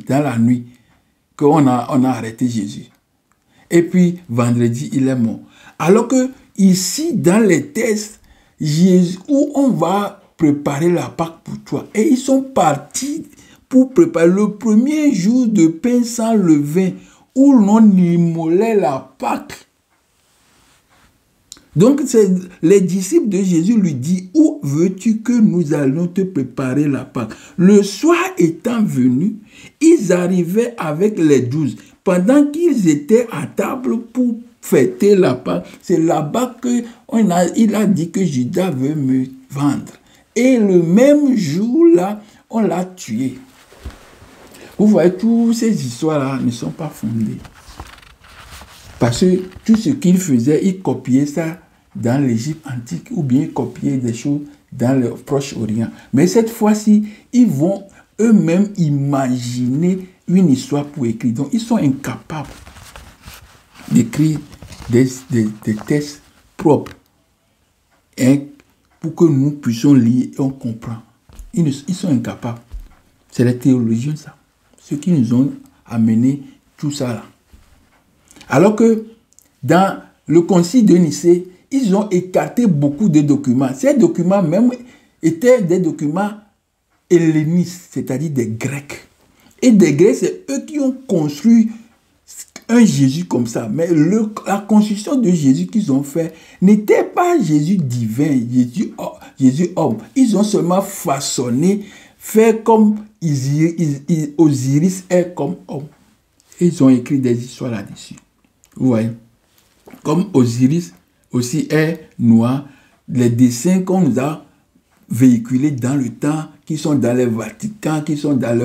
dans la nuit, qu'on a arrêté Jésus. Et puis, vendredi, il est mort. Alors que ici, dans les textes, Jésus, où on va préparer la Pâque pour toi. Et ils sont partis pour préparer le premier jour de pain sans levain, où l'on immolait la Pâque. Donc, les disciples de Jésus lui disent, où veux-tu que nous allions te préparer la Pâque? Le soir étant venu, ils arrivaient avec les 12. Pendant qu'ils étaient à table pour fêter la Pâque, c'est là-bas qu'il a dit que Judas veut me vendre. Et le même jour-là, on l'a tué. Vous voyez, toutes ces histoires-là ne sont pas fondées. Parce que tout ce qu'il faisait, il copiait ça dans l'Égypte antique ou bien copier des choses dans le Proche-Orient. Mais cette fois-ci, ils vont eux-mêmes imaginer une histoire pour écrire. Donc, ils sont incapables d'écrire des textes propres pour que nous puissions lire et on comprend. Ils sont incapables. C'est les théologiens, ça. Ceux qui nous ont amené tout ça là. Alors que dans le concile de Nicée, ils ont écarté beaucoup de documents. Ces documents même étaient des documents hellénistes, c'est-à-dire des Grecs. Et des Grecs, c'est eux qui ont construit un Jésus comme ça. Mais la construction de Jésus qu'ils ont fait n'était pas Jésus divin, Jésus homme. Ils ont seulement façonné, fait comme Osiris est comme homme. Ils ont écrit des histoires là-dessus. Vous voyez? Comme Osiris aussi est noir, les dessins qu'on nous a véhiculés dans le temps, qui sont dans les Vatican, qui sont dans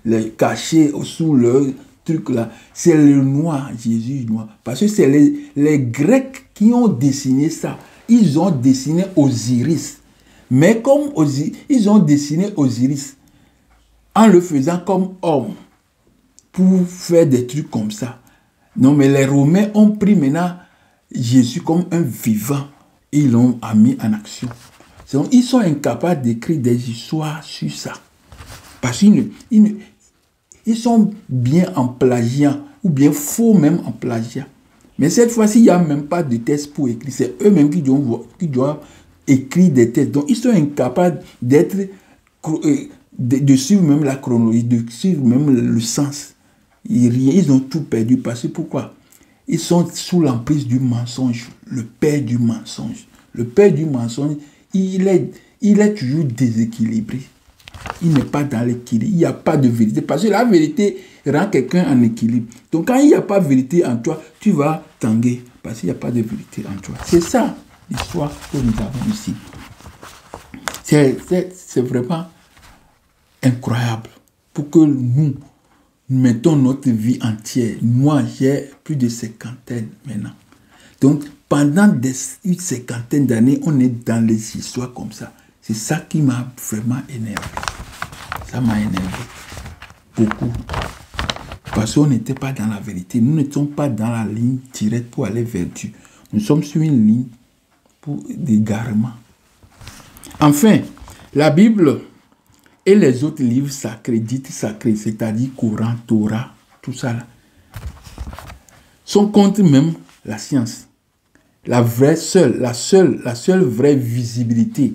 les cachés sous leur truc là, c'est le noir, Jésus noir. Parce que c'est les Grecs qui ont dessiné ça. Ils ont dessiné Osiris. Mais comme ils ont dessiné Osiris en le faisant comme homme pour faire des trucs comme ça. Non, mais les Romains ont pris maintenant Jésus comme un vivant et ils l'ont mis en action. Donc, ils sont incapables d'écrire des histoires sur ça. Parce qu'ils sont bien en plagiat, ou bien faux même en plagiat. Mais cette fois-ci, il n'y a même pas de texte pour écrire. C'est eux-mêmes qui doivent écrire des textes. Donc, ils sont incapables de suivre même la chronologie, de suivre même le sens. Ils ont tout perdu. Parce que pourquoi? Ils sont sous l'emprise du mensonge. Le père du mensonge. Le père du mensonge, il est toujours déséquilibré. Il n'est pas dans l'équilibre. Il n'y a pas de vérité. Parce que la vérité rend quelqu'un en équilibre. Donc quand il n'y a pas de vérité en toi, tu vas tanguer. Parce qu'il n'y a pas de vérité en toi. C'est ça l'histoire que nous avons ici. C'est vraiment incroyable. Pour que nous mettons notre vie entière. Moi, j'ai plus de 50 maintenant. Donc, pendant une cinquantaine d'années, on est dans les histoires comme ça. C'est ça qui m'a vraiment énervé. Ça m'a énervé. Beaucoup. Parce qu'on n'était pas dans la vérité. Nous n'étions pas dans la ligne directe pour aller vers Dieu. Nous sommes sur une ligne pour d'égarement. Enfin, la Bible et les autres livres sacrés, dits sacrés, c'est-à-dire Coran, Torah, tout ça là, sont contre même la science. La seule vraie visibilité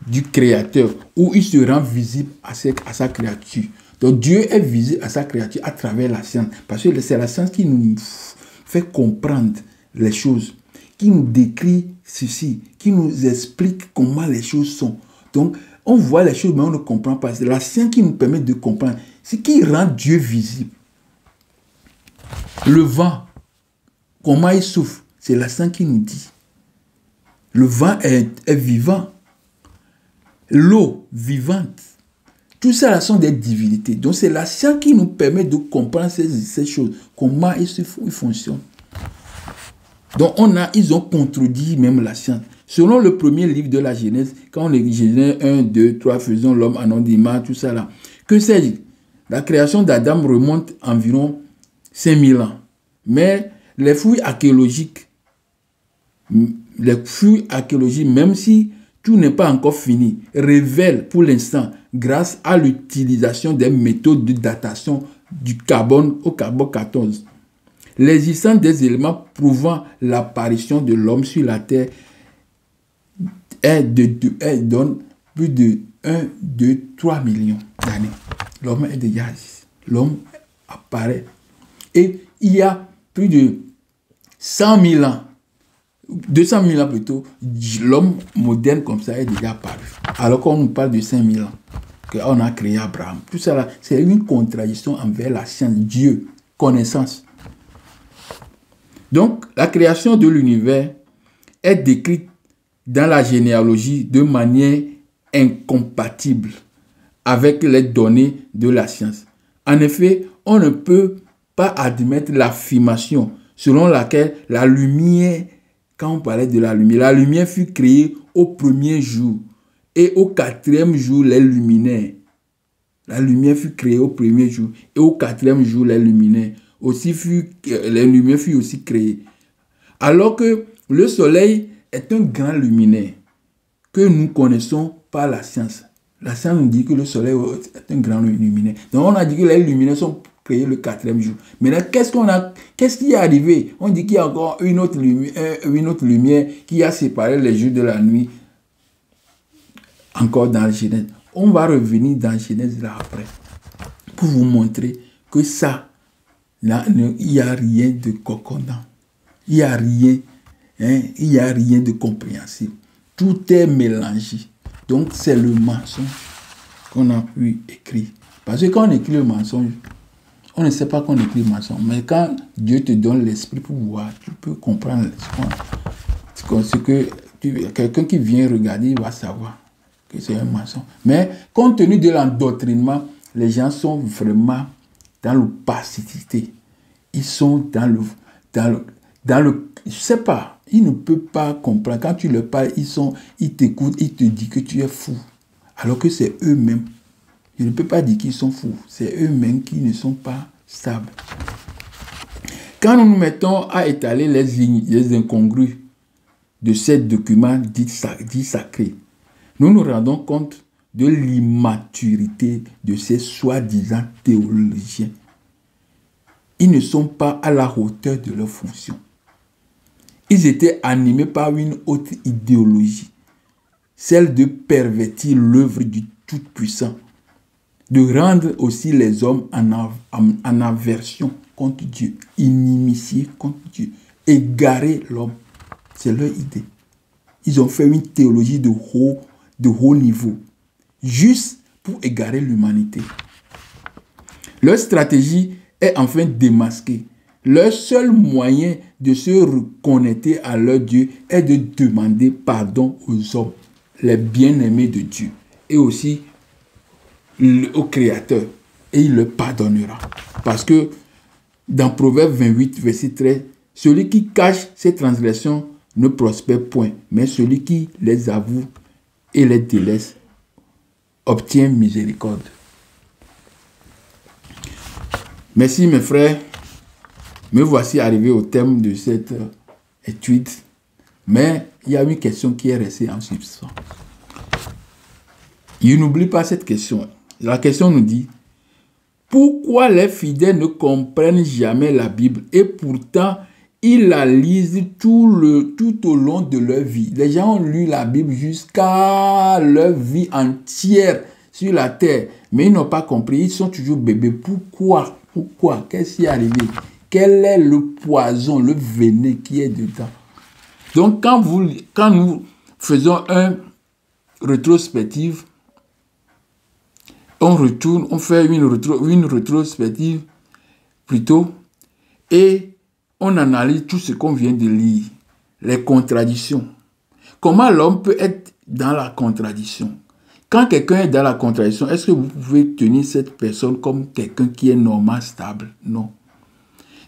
du Créateur, où il se rend visible à sa créature. Donc Dieu est visible à sa créature à travers la science. Parce que c'est la science qui nous fait comprendre les choses, qui nous décrit ceci, qui nous explique comment les choses sont. Donc, on voit les choses, mais on ne comprend pas. C'est la science qui nous permet de comprendre. C'est qui rend Dieu visible. Le vent, comment il souffle, c'est la science qui nous dit. Le vent est vivant. L'eau vivante. Tout ça là sont des divinités. Donc, c'est la science qui nous permet de comprendre ces choses. Comment ils fonctionnent. Donc, ils ont contredit même la science. Selon le premier livre de la Genèse, quand on est Genèse 1, 2, 3, faisons l'homme anonymat, tout ça là. Que c'est? La création d'Adam remonte environ 5000 ans. Mais les fouilles archéologiques, même si tout n'est pas encore fini, révèlent pour l'instant, grâce à l'utilisation des méthodes de datation du carbone au carbone 14, l'existence des éléments prouvant l'apparition de l'homme sur la terre donne plus de 1, 2, 3 millions d'années. L'homme est déjà l'homme apparaît. Et il y a plus de 100 000 ans, 200 000 ans plutôt, l'homme moderne comme ça est déjà apparu. Alors qu'on nous parle de 5 000 ans, qu'on a créé Abraham. Tout ça là, c'est une contradiction envers la science, Dieu, connaissance. Donc, la création de l'univers est décrite dans la généalogie de manière incompatible avec les données de la science. En effet, on ne peut pas admettre l'affirmation selon laquelle la lumière, quand on parlait de la lumière fut créée au premier jour et au quatrième jour les luminaires. La lumière fut créée au premier jour et au quatrième jour les luminaires. Les lumières furent aussi créées. Alors que le soleil est un grand luminaire que nous connaissons par la science. La science nous dit que le soleil est un grand luminaire. Donc on a dit que les luminaires sont créés le quatrième jour. Maintenant, qu'est-ce qui est arrivé? On dit qu'il y a encore une autre lumière qui a séparé les jours de la nuit. Encore dans la Genèse. On va revenir dans la Genèse là après pour vous montrer que ça, là, il n'y a rien de concordant. Il n'y a rien, il n'y a rien de compréhensible. Tout est mélangé. Donc, c'est le mensonge qu'on a pu écrire. Parce que quand on écrit le mensonge, on ne sait pas qu'on écrit le mensonge. Mais quand Dieu te donne l'esprit pour voir, tu peux comprendre ce que quelqu'un qui vient regarder, il va savoir que c'est un mensonge. Mais compte tenu de l'endoctrinement, les gens sont vraiment dans l'opacité. Ils sont dans le je sais pas, ils ne peuvent pas comprendre. Quand tu leur parles, ils t'écoutent, ils te disent que tu es fou. Alors que c'est eux-mêmes. Je ne peux pas dire qu'ils sont fous. C'est eux-mêmes qui ne sont pas stables. Quand nous nous mettons à étaler les incongrus de ces documents dits sacrés, nous nous rendons compte de l'immaturité de ces soi-disant théologiens. Ils ne sont pas à la hauteur de leur fonction. Ils étaient animés par une autre idéologie, celle de pervertir l'œuvre du Tout-Puissant, de rendre aussi les hommes en aversion contre Dieu, inimitié contre Dieu, égarer l'homme. C'est leur idée. Ils ont fait une théologie de haut niveau, juste pour égarer l'humanité. Leur stratégie est enfin démasquée. Leur seul moyen de se reconnecter à leur Dieu est de demander pardon aux hommes, les bien-aimés de Dieu, et aussi au Créateur. Et il le pardonnera. Parce que dans Proverbe 28, verset 13, celui qui cache ses transgressions ne prospère point, mais celui qui les avoue et les délaisse obtient miséricorde. Merci mes frères. Me voici arrivé au thème de cette étude. Mais il y a une question qui est restée en suspens. Il n'oublie pas cette question. La question nous dit, pourquoi les fidèles ne comprennent jamais la Bible et pourtant ils la lisent tout au long de leur vie? Les gens ont lu la Bible jusqu'à leur vie entière sur la terre, mais ils n'ont pas compris. Ils sont toujours bébés. Pourquoi? Pourquoi? Qu'est-ce qui est arrivé? Quel est le poison, le venin qui est dedans? Donc, quand nous faisons un rétrospective, on retourne, on fait une rétrospective plutôt, et on analyse tout ce qu'on vient de lire, les contradictions. Comment l'homme peut être dans la contradiction? Quand quelqu'un est dans la contradiction, est-ce que vous pouvez tenir cette personne comme quelqu'un qui est normal, stable? Non.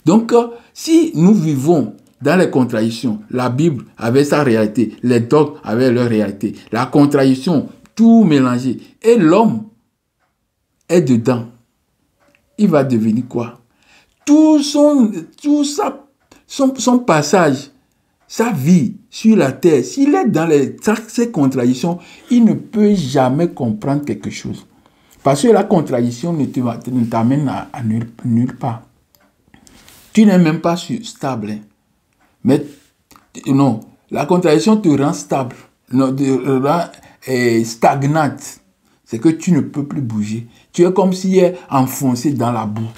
Donc, si nous vivons dans les contradictions, la Bible avait sa réalité, les dogmes avaient leur réalité, la contradiction, tout mélangé, et l'homme est dedans, il va devenir quoi? Tout son passage, sa vie sur la terre, s'il est dans ces contradictions, il ne peut jamais comprendre quelque chose. Parce que la contradiction ne t'amène à nulle part. Tu n'es même pas stable. Hein. Mais non, la contradiction te rend stable, te rend stagnante. C'est que tu ne peux plus bouger. Tu es comme si tu es enfoncé dans la boue.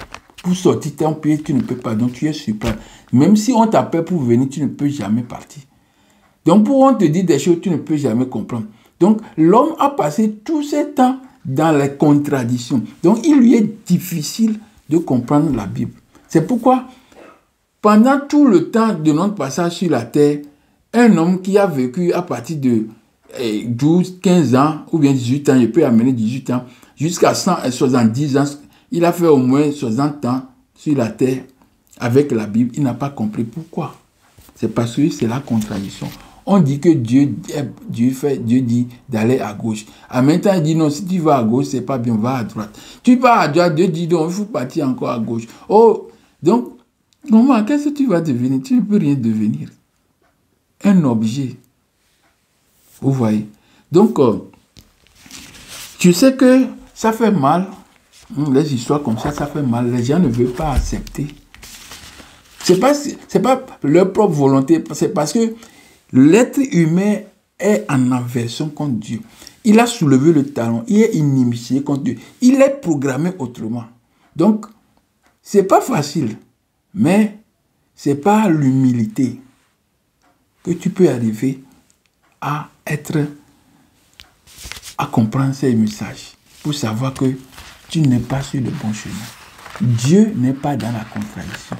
Pour sortir ton pied, tu ne peux pas. Donc tu es sur place. Même si on t'appelle pour venir, tu ne peux jamais partir. Donc pour on te dit des choses, tu ne peux jamais comprendre. Donc l'homme a passé tout ce temps dans les contradictions. Donc il lui est difficile de comprendre la Bible. C'est pourquoi pendant tout le temps de notre passage sur la terre, un homme qui a vécu à partir de 12, 15 ans, ou bien 18 ans, il peut amener 18 ans, jusqu'à 170 ans, il a fait au moins 60 ans sur la terre avec la Bible. Il n'a pas compris pourquoi. C'est parce que c'est la contradiction. On dit que Dieu dit d'aller à gauche. En même temps, il dit non, si tu vas à gauche, c'est pas bien, va à droite. Tu vas à droite, Dieu dit non, il faut partir encore à gauche. Oh, donc, comment, qu'est-ce que tu vas devenir? Tu ne peux rien devenir. Un objet. Vous voyez? Donc, tu sais que ça fait mal. Les histoires comme ça fait mal. Les gens ne veulent pas accepter. C'est pas leur propre volonté. C'est parce que l'être humain est en aversion contre Dieu. Il a soulevé le talon. Il est inimitié contre Dieu. Il est programmé autrement. Donc, c'est pas facile. Mais c'est pas l'humilité que tu peux arriver à comprendre ces messages pour savoir que tu n'es pas sur le bon chemin. Dieu n'est pas dans la contradiction.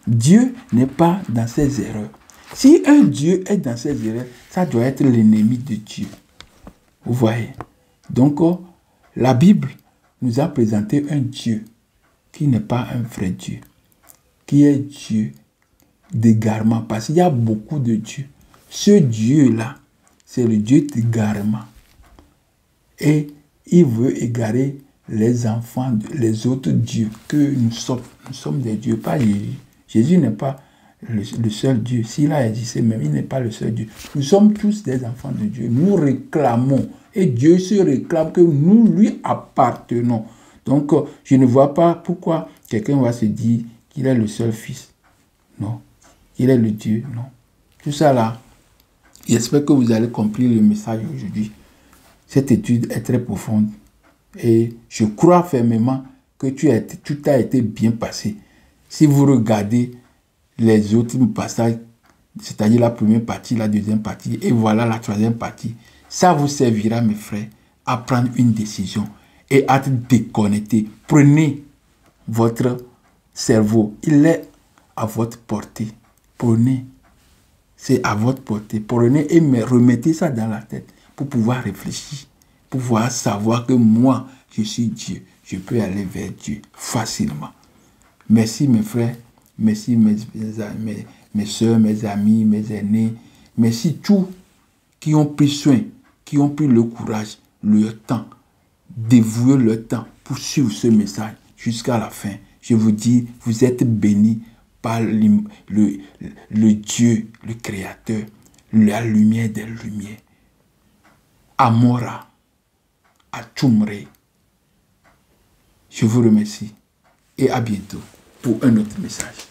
Dieu n'est pas dans ses erreurs. Si un Dieu est dans ses erreurs, ça doit être l'ennemi de Dieu. Vous voyez? Donc, la Bible nous a présenté un Dieu qui n'est pas un vrai Dieu, qui est Dieu d'égarement. Parce qu'il y a beaucoup de dieux. Ce Dieu-là, c'est le Dieu d'égarement. Et il veut égarer les enfants, les autres dieux que nous sommes. Nous sommes des dieux, pas Jésus. Jésus n'est pas le seul Dieu. S'il a existé même, il n'est pas le seul Dieu. Nous sommes tous des enfants de Dieu. Nous réclamons. Et Dieu se réclame que nous lui appartenons. Donc, je ne vois pas pourquoi quelqu'un va se dire qu'il est le seul fils. Non. Il est le Dieu. Non. Tout ça là, j'espère que vous allez comprendre le message aujourd'hui. Cette étude est très profonde. Et je crois fermement que tout a été bien passé. Si vous regardez les autres passages, c'est-à-dire la première partie, la deuxième partie, et voilà la troisième partie, ça vous servira, mes frères, à prendre une décision et à être déconnecté. Prenez votre cerveau, il est à votre portée. Prenez, c'est à votre portée. Prenez et remettez ça dans la tête pour pouvoir réfléchir, pour pouvoir savoir que moi, je suis Dieu. Je peux aller vers Dieu facilement. Merci mes frères, merci mes soeurs, mes amis, mes aînés. Merci tous qui ont pris soin, qui ont pris le courage, le temps, dévouer leur temps pour suivre ce message jusqu'à la fin. Je vous dis, vous êtes bénis par le Dieu, le Créateur, la lumière des lumières. Amora, Atumre. Je vous remercie et à bientôt pour un autre message.